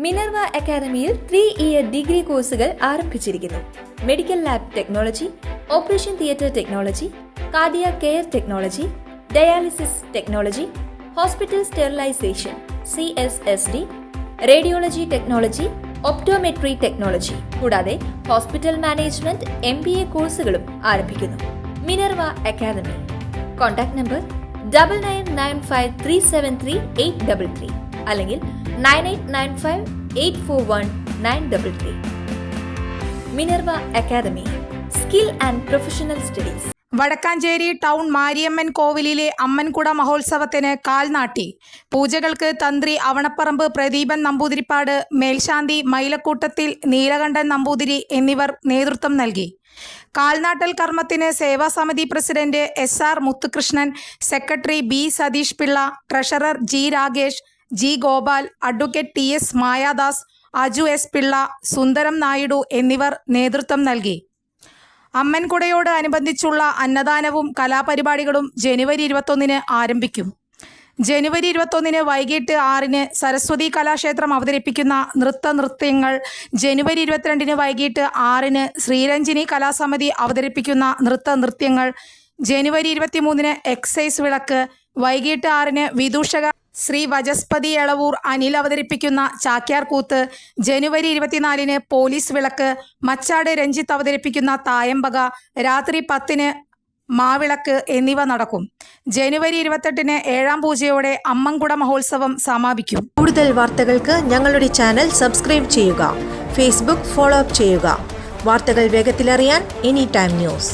Minerva അക്കാദമിയിൽ 3-ഇയർ degree കോഴ്സുകൾ ആരംഭിച്ചിരിക്കുന്നു. Medical lab technology, operation theatre technology, cardiac care technology, dialysis technology, hospital sterilisation CSSD, radiology technology, optometry technology കൂടാതെ hospital management MBA കോഴ്സുകളും ആരംഭിക്കുന്നു. Minerva academy. Contact number 9995373833 അല്ലെങ്കിൽ 9895841933. Minerva academy, skill and professional studies. Vadakkanchery town Mariamman കോവിലിലെ അമ്മൻകുട മഹോത്സവത്തിന് കാൽനാട്ടി. പൂജകൾക്ക് തന്ത്രി അവണപ്പറമ്പ് പ്രദീപൻ നമ്പൂതിരിപ്പാട്, മേൽശാന്തി മൈലക്കൂട്ടത്തിൽ നീലകണ്ഠൻ നമ്പൂതിരി എന്നിവർ നേതൃത്വം നൽകി. കാൽനാട്ടൽ കർമ്മത്തിന് സേവാസമിതി president SR Muthukrishnan, secretary B Satheesh Pillai, treasurer G Ragesh, G Gopal, advocate TS Mayadas, Aju S Pillai, Sundaram Naidu എന്നിവർ നേതൃത്വം നൽകി. അമ്മൻകുടയോട് അനുബന്ധിച്ചുള്ള അന്നദാനവും കലാപരിപാടികളും ജനുവരി 21 ആരംഭിക്കും. ജനുവരി 21 വൈകിട്ട് 6 സരസ്വതി കലാക്ഷേത്രം അവതരിപ്പിക്കുന്ന നൃത്തങ്ങൾ, ജനുവരി 22 വൈകിട്ട് 6 ശ്രീരഞ്ജിനി കലാസമിതി അവതരിപ്പിക്കുന്ന നൃത്തങ്ങൾ, ജനുവരി 23 എക്സൈസ് വിളക്ക്, വൈകിട്ട് 6 വിദൂഷക ശ്രീ വജസ്പതി എളവൂർ അനിൽ അവതരിപ്പിക്കുന്ന ചാക്യാർകൂത്ത്, ജനുവരി 24 പോലീസ് വിളക്ക്, മച്ചാട് രഞ്ജിത്ത് അവതരിപ്പിക്കുന്ന തായമ്പക, രാത്രി 10 മാവിളക്ക് എന്നിവ നടക്കും. ജനുവരി 28 ഏഴാം പൂജയോടെ അമ്മൻകുട മഹോത്സവം സമാപിക്കും. കൂടുതൽ വാർത്തകൾക്ക് ഞങ്ങളുടെ ചാനൽ സബ്സ്ക്രൈബ് ചെയ്യുക. ഫേസ്ബുക്ക് ഫോളോ അപ്പ് ചെയ്യുക. വാർത്തകൾ വേഗത്തിലറിയാൻ Anytime News.